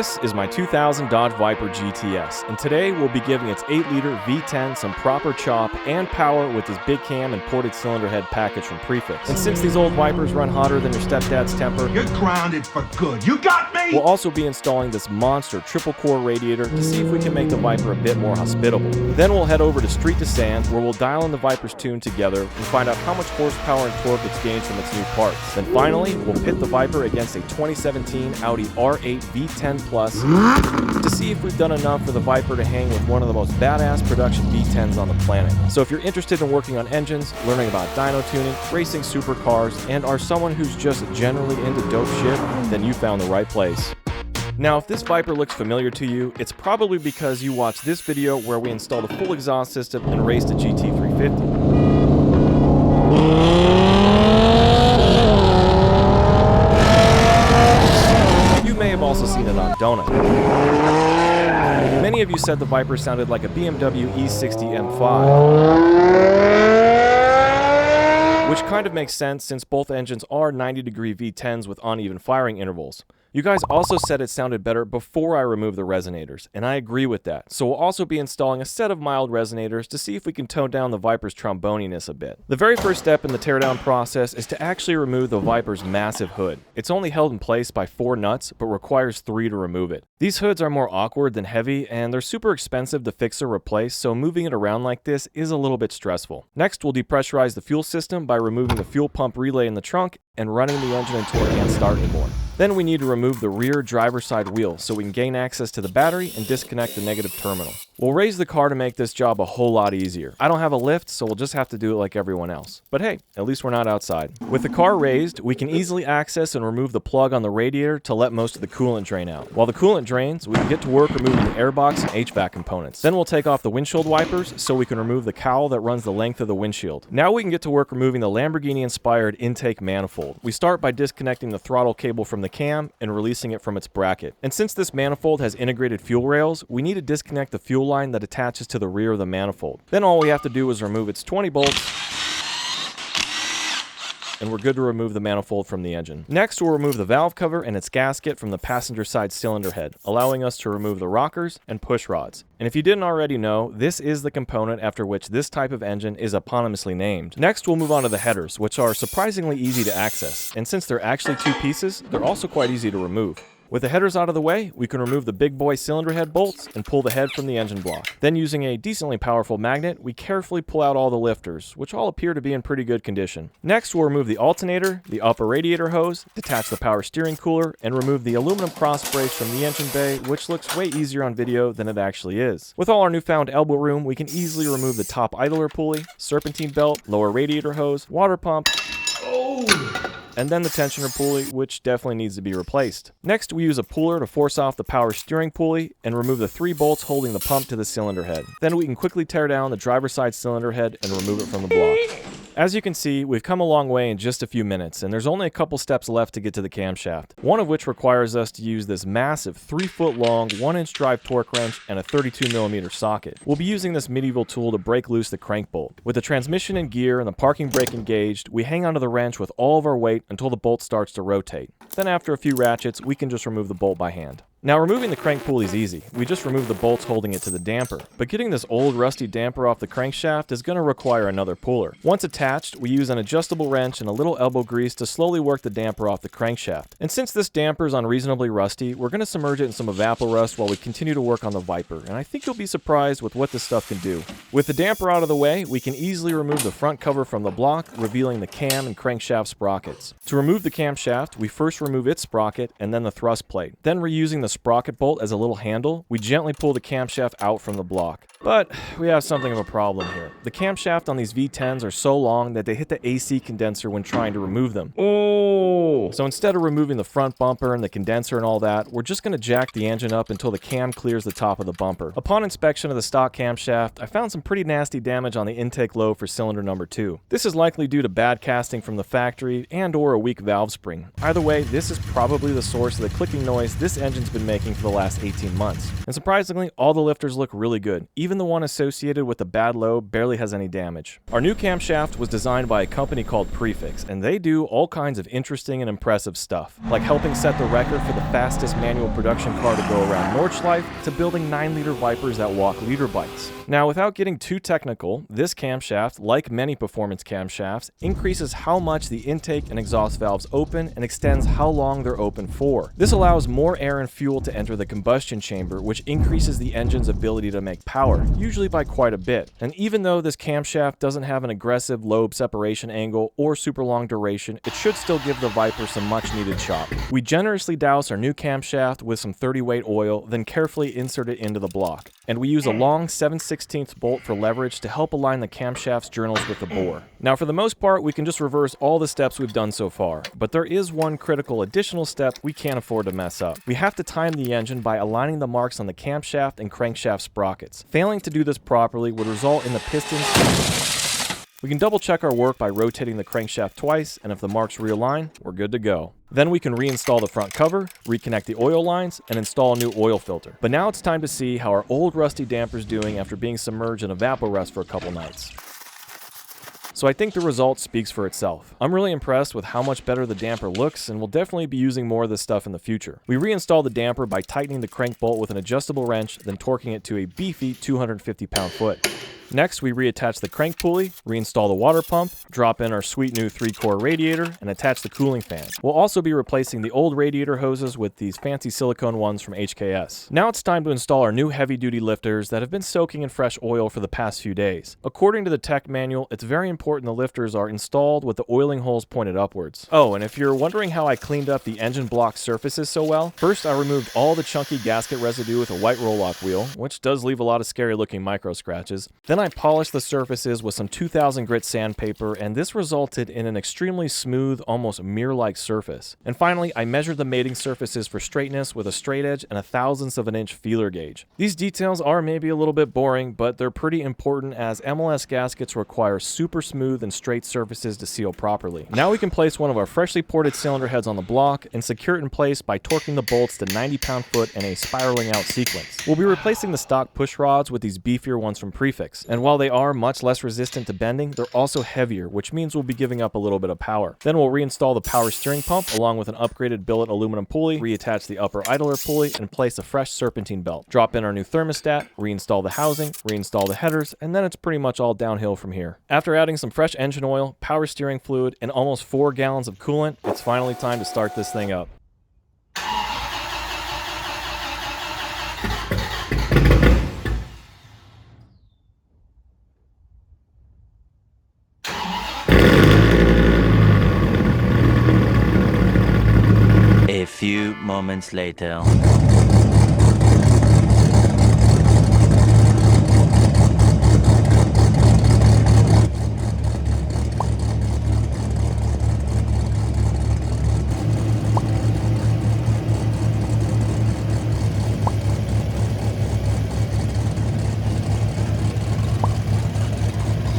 This is my 2000 Dodge Viper GTS, and today we'll be giving its 8-liter V10 some proper chop and power with this big cam and ported cylinder head package from Prefix. And since these old Vipers run hotter than your stepdad's temper, you're grounded for good. You got me! We'll also be installing this monster triple-core radiator to see if we can make the Viper a bit more hospitable. Then we'll head over to Street to Sand, where we'll dial in the Viper's tune together and find out how much horsepower and torque it's gained from its new parts. Then finally, we'll pit the Viper against a 2017 Audi R8 V10 Plus to see if we've done enough for the Viper to hang with one of the most badass production V10s on the planet. So if you're interested in working on engines, learning about dyno tuning, racing supercars, and are someone who's just generally into dope shit, then you found the right place. Now, if this Viper looks familiar to you, it's probably because you watched this video where we installed a full exhaust system and raced a GT350. You may have also seen it on Donut. Many of you said the Viper sounded like a BMW E60 M5, which kind of makes sense since both engines are 90-degree V10s with uneven firing intervals. You guys also said it sounded better before I removed the resonators, and I agree with that. So we'll also be installing a set of mild resonators to see if we can tone down the Viper's tromboniness a bit. The very first step in the teardown process is to actually remove the Viper's massive hood. It's only held in place by 4 nuts, but requires 3 to remove it. These hoods are more awkward than heavy, and they're super expensive to fix or replace, so moving it around like this is a little bit stressful. Next, we'll depressurize the fuel system by removing the fuel pump relay in the trunk and running the engine until it can't start anymore. Then we need to remove the rear driver's side wheel so we can gain access to the battery and disconnect the negative terminal. We'll raise the car to make this job a whole lot easier. I don't have a lift, so we'll just have to do it like everyone else. But hey, at least we're not outside. With the car raised, we can easily access and remove the plug on the radiator to let most of the coolant drain out. While the coolant drains, we can get to work removing the airbox and HVAC components. Then we'll take off the windshield wipers so we can remove the cowl that runs the length of the windshield. Now we can get to work removing the Lamborghini-inspired intake manifold. We start by disconnecting the throttle cable from the cam and releasing it from its bracket. And since this manifold has integrated fuel rails, we need to disconnect the fuel line that attaches to the rear of the manifold. Then all we have to do is remove its 20 bolts, and we're good to remove the manifold from the engine. Next, we'll remove the valve cover and its gasket from the passenger side cylinder head, allowing us to remove the rockers and push rods. And if you didn't already know, this is the component after which this type of engine is eponymously named. Next, we'll move on to the headers, which are surprisingly easy to access. And since they're actually 2 pieces, they're also quite easy to remove. With the headers out of the way, we can remove the big boy cylinder head bolts and pull the head from the engine block. Then using a decently powerful magnet, we carefully pull out all the lifters, which all appear to be in pretty good condition. Next, we'll remove the alternator, the upper radiator hose, detach the power steering cooler, and remove the aluminum cross brace from the engine bay, which looks way easier on video than it actually is. With all our newfound elbow room, we can easily remove the top idler pulley, serpentine belt, lower radiator hose, water pump, and then the tensioner pulley, which definitely needs to be replaced. Next, we use a puller to force off the power steering pulley and remove the 3 bolts holding the pump to the cylinder head. Then we can quickly tear down the driver's side cylinder head and remove it from the block. As you can see, we've come a long way in just a few minutes, and there's only a couple steps left to get to the camshaft, one of which requires us to use this massive 3-foot-long 1-inch drive torque wrench and a 32mm socket. We'll be using this medieval tool to break loose the crankbolt. With the transmission in gear and the parking brake engaged, we hang onto the wrench with all of our weight until the bolt starts to rotate. Then after a few ratchets, we can just remove the bolt by hand. Now, removing the crank pulley is easy. We just remove the bolts holding it to the damper. But getting this old rusty damper off the crankshaft is going to require another puller. Once attached, we use an adjustable wrench and a little elbow grease to slowly work the damper off the crankshaft. And since this damper is unreasonably rusty, we're going to submerge it in some Evapo-Rust while we continue to work on the Viper. And I think you'll be surprised with what this stuff can do. With the damper out of the way, we can easily remove the front cover from the block, revealing the cam and crankshaft sprockets. To remove the camshaft, we first remove its sprocket and then the thrust plate. Then reusing the sprocket bolt as a little handle, we gently pull the camshaft out from the block. But we have something of a problem here. The camshaft on these V10s are so long that they hit the AC condenser when trying to remove them. So instead of removing the front bumper and the condenser and all that, we're just going to jack the engine up until the cam clears the top of the bumper. Upon inspection of the stock camshaft, I found some pretty nasty damage on the intake lobe for cylinder number 2. This is likely due to bad casting from the factory and or a weak valve spring. Either way, this is probably the source of the clicking noise this engine's been making for the last 18 months. And surprisingly, all the lifters look really good, even even the one associated with the bad lobe barely has any damage. Our new camshaft was designed by a company called Prefix, and they do all kinds of interesting and impressive stuff, like helping set the record for the fastest manual production car to go around Nordschleife, to building 9-liter Vipers that walk liter bikes. Now, without getting too technical, this camshaft, like many performance camshafts, increases how much the intake and exhaust valves open and extends how long they're open for. This allows more air and fuel to enter the combustion chamber, which increases the engine's ability to make power, usually by quite a bit. And even though this camshaft doesn't have an aggressive lobe separation angle or super long duration, it should still give the Viper some much needed chop. We generously douse our new camshaft with some 30-weight oil, then carefully insert it into the block. And we use a long 7/16 bolt for leverage to help align the camshaft's journals with the bore. Now, for the most part, we can just reverse all the steps we've done so far, but there is one critical additional step we can't afford to mess up. We have to time the engine by aligning the marks on the camshaft and crankshaft sprockets. Failing to do this properly would result in the pistons. We can double check our work by rotating the crankshaft twice, and if the marks realign, we're good to go. Then we can reinstall the front cover, reconnect the oil lines, and install a new oil filter. But now it's time to see how our old rusty damper's doing after being submerged in Evapo-Rust for a couple nights. So I think the result speaks for itself. I'm really impressed with how much better the damper looks, and we'll definitely be using more of this stuff in the future. We reinstall the damper by tightening the crank bolt with an adjustable wrench, then torquing it to a beefy 250 pound-foot. Next, we reattach the crank pulley, reinstall the water pump, drop in our sweet new 3-core radiator, and attach the cooling fan. We'll also be replacing the old radiator hoses with these fancy silicone ones from HKS. Now it's time to install our new heavy-duty lifters that have been soaking in fresh oil for the past few days. According to the tech manual, it's very important the lifters are installed with the oiling holes pointed upwards. Oh, and if you're wondering how I cleaned up the engine block surfaces so well, first I removed all the chunky gasket residue with a white roll-off wheel, which does leave a lot of scary-looking micro scratches. Then I polished the surfaces with some 2000 grit sandpaper, and this resulted in an extremely smooth, almost mirror-like surface. And finally, I measured the mating surfaces for straightness with a straight edge and a 1/1000th of an inch feeler gauge. These details are maybe a little bit boring, but they're pretty important as MLS gaskets require super smooth and straight surfaces to seal properly. Now we can place one of our freshly ported cylinder heads on the block and secure it in place by torquing the bolts to 90 pound-foot in a spiraling out sequence. We'll be replacing the stock push rods with these beefier ones from Prefix, and while they are much less resistant to bending, they're also heavier, which means we'll be giving up a little bit of power. Then we'll reinstall the power steering pump along with an upgraded billet aluminum pulley, reattach the upper idler pulley, and place a fresh serpentine belt. Drop in our new thermostat, reinstall the housing, reinstall the headers, and then it's pretty much all downhill from here. After adding some fresh engine oil, power steering fluid, and almost 4 gallons of coolant, it's finally time to start this thing up. A few moments later.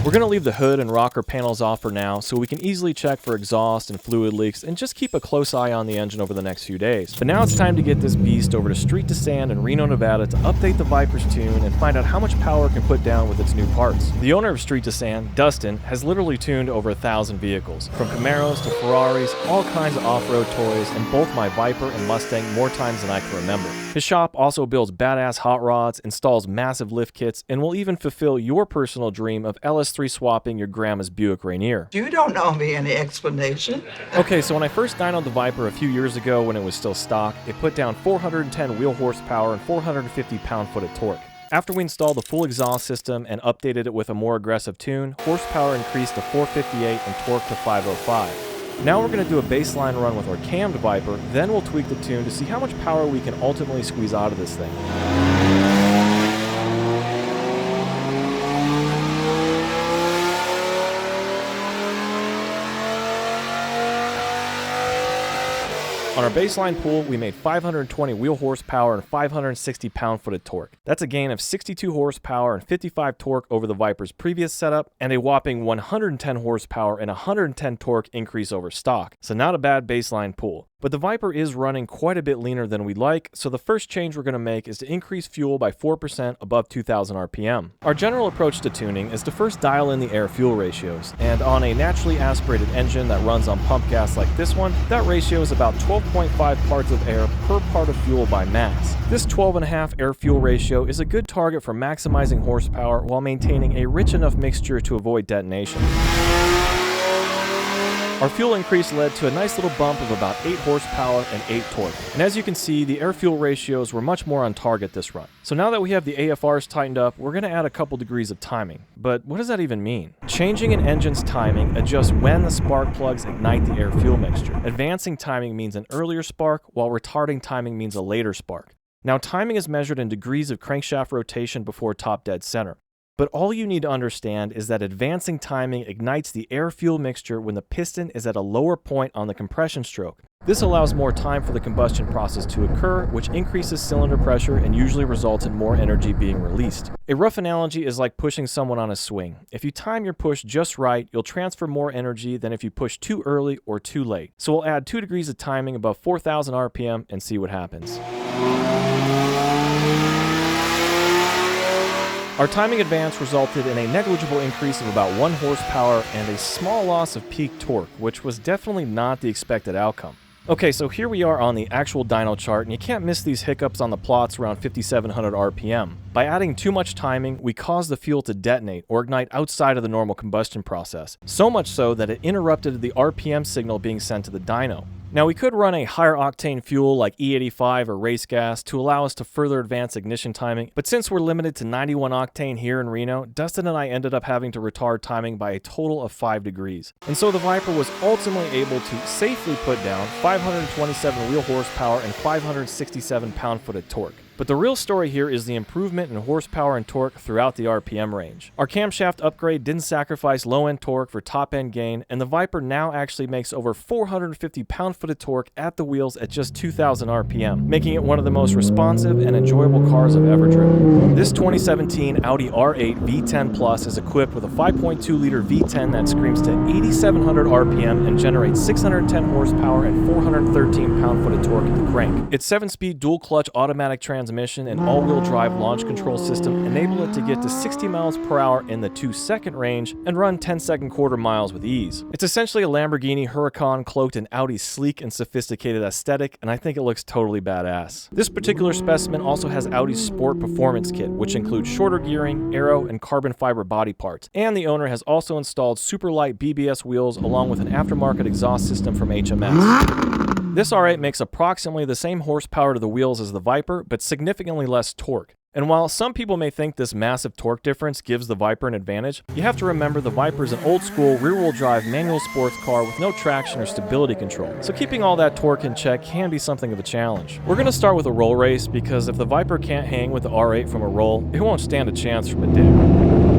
We're going to leave the hood and rocker panels off for now so we can easily check for exhaust and fluid leaks and just keep a close eye on the engine over the next few days. But now it's time to get this beast over to Street to Sand in Reno, Nevada to update the Viper's tune and find out how much power it can put down with its new parts. The owner of Street to Sand, Dustin, has literally tuned over 1,000 vehicles, from Camaros to Ferraris, all kinds of off-road toys, and both my Viper and Mustang more times than I can remember. His shop also builds badass hot rods, installs massive lift kits, and will even fulfill your personal dream of LS3 swapping your grandma's Buick Rainier. You don't owe me any explanation. Okay, so when I first dynoed the Viper a few years ago when it was still stock, it put down 410 wheel horsepower and 450 pound-foot of torque. After we installed the full exhaust system and updated it with a more aggressive tune, horsepower increased to 458 and torque to 505. Now we're going to do a baseline run with our cammed Viper, then we'll tweak the tune to see how much power we can ultimately squeeze out of this thing. On our baseline pool, we made 520 wheel horsepower and 560 pound-foot of torque. That's a gain of 62 horsepower and 55 torque over the Viper's previous setup, and a whopping 110 horsepower and 110 torque increase over stock. So not a bad baseline pool. But the Viper is running quite a bit leaner than we'd like, so the first change we're going to make is to increase fuel by 4% above 2,000 RPM. Our general approach to tuning is to first dial in the air-fuel ratios, and on a naturally aspirated engine that runs on pump gas like this one, that ratio is about 12.5 parts of air per part of fuel by mass. This 12.5 air-fuel ratio is a good target for maximizing horsepower while maintaining a rich enough mixture to avoid detonation. Our fuel increase led to a nice little bump of about 8 horsepower and 8 torque. And as you can see, the air-fuel ratios were much more on target this run. So now that we have the AFRs tightened up, we're going to add a couple degrees of timing. But what does that even mean? Changing an engine's timing adjusts when the spark plugs ignite the air-fuel mixture. Advancing timing means an earlier spark, while retarding timing means a later spark. Now, timing is measured in degrees of crankshaft rotation before top dead center. But all you need to understand is that advancing timing ignites the air-fuel mixture when the piston is at a lower point on the compression stroke. This allows more time for the combustion process to occur, which increases cylinder pressure and usually results in more energy being released. A rough analogy is like pushing someone on a swing. If you time your push just right, you'll transfer more energy than if you push too early or too late. So we'll add 2 degrees of timing above 4,000 RPM and see what happens. Our timing advance resulted in a negligible increase of about 1 horsepower and a small loss of peak torque, which was definitely not the expected outcome. Okay, so here we are on the actual dyno chart, and you can't miss these hiccups on the plots around 5,700 RPM. By adding too much timing, we caused the fuel to detonate or ignite outside of the normal combustion process, so much so that it interrupted the RPM signal being sent to the dyno. Now, we could run a higher octane fuel like E85 or race gas to allow us to further advance ignition timing, but since we're limited to 91 octane here in Reno, Dustin and I ended up having to retard timing by a total of 5 degrees. And so the Viper was ultimately able to safely put down 527 wheel horsepower and 567 pound-foot of torque. But the real story here is the improvement in horsepower and torque throughout the RPM range. Our camshaft upgrade didn't sacrifice low-end torque for top-end gain, and the Viper now actually makes over 450 pound-foot of torque at the wheels at just 2,000 RPM, making it one of the most responsive and enjoyable cars I've ever driven. This 2017 Audi R8 V10 Plus is equipped with a 5.2-liter V10 that screams to 8,700 RPM and generates 610 horsepower and 413 pound-foot of torque at the crank. Its 7-speed dual-clutch automatic transmission and all-wheel drive launch control system enable it to get to 60 miles per hour in the 2-second range and run 10-second quarter miles with ease. It's essentially a Lamborghini Huracan cloaked in Audi's sleek and sophisticated aesthetic, and I think it looks totally badass. This particular specimen also has Audi's Sport Performance Kit, which includes shorter gearing, aero, and carbon fiber body parts, and the owner has also installed super light BBS wheels along with an aftermarket exhaust system from HMS. This R8 makes approximately the same horsepower to the wheels as the Viper, but significantly less torque. And while some people may think this massive torque difference gives the Viper an advantage, you have to remember the Viper is an old-school rear-wheel drive manual sports car with no traction or stability control, so keeping all that torque in check can be something of a challenge. We're going to start with a roll race, because if the Viper can't hang with the R8 from a roll, it won't stand a chance from a dig.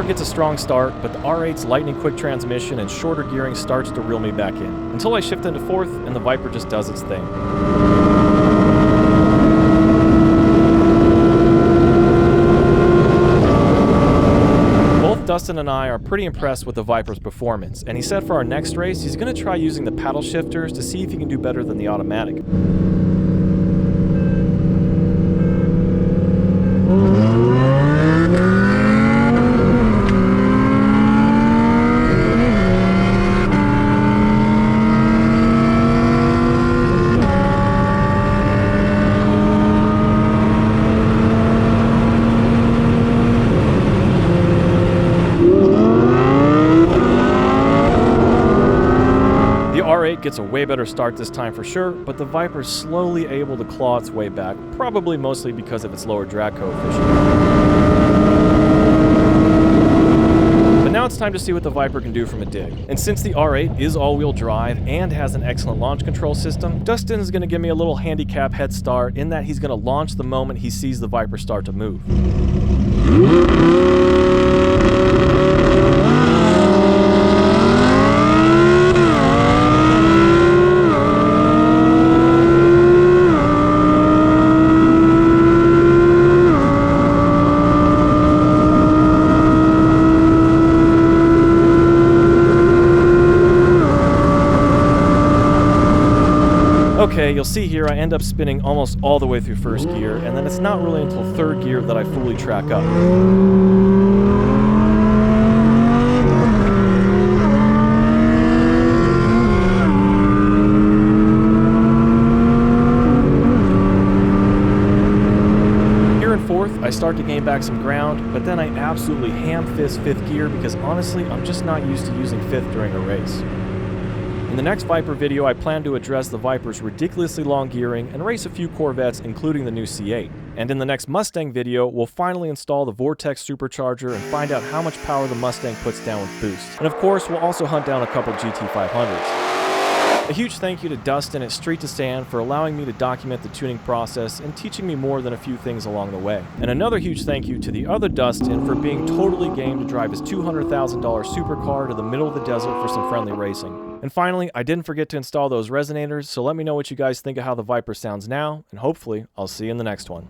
Gets a strong start, but the R8's lightning quick transmission and shorter gearing starts to reel me back in, until I shift into fourth and the Viper just does its thing. Both Dustin and I are pretty impressed with the Viper's performance, and he said for our next race he's going to try using the paddle shifters to see if he can do better than the automatic. gets a way better start this time for sure, but the Viper's slowly able to claw its way back, probably mostly because of its lower drag coefficient. But now it's time to see what the Viper can do from a dig. And since the R8 is all-wheel drive and has an excellent launch control system, Dustin is going to give me a little handicap head start in that he's going to launch the moment he sees the Viper start to move. Okay, you'll see here I end up spinning almost all the way through first gear, and then it's not really until third gear that I fully track up. Here in fourth, I start to gain back some ground, but then I absolutely ham-fist fifth gear because honestly, I'm just not used to using fifth during a race. In the next Viper video, I plan to address the Viper's ridiculously long gearing and race a few Corvettes, including the new C8. And in the next Mustang video, we'll finally install the Vortex Supercharger and find out how much power the Mustang puts down with boost. And of course, we'll also hunt down a couple GT500s. A huge thank you to Dustin at Street to Stand for allowing me to document the tuning process and teaching me more than a few things along the way. And another huge thank you to the other Dustin for being totally game to drive his $200,000 supercar to the middle of the desert for some friendly racing. And finally, I didn't forget to install those resonators, so let me know what you guys think of how the Viper sounds now, and hopefully I'll see you in the next one.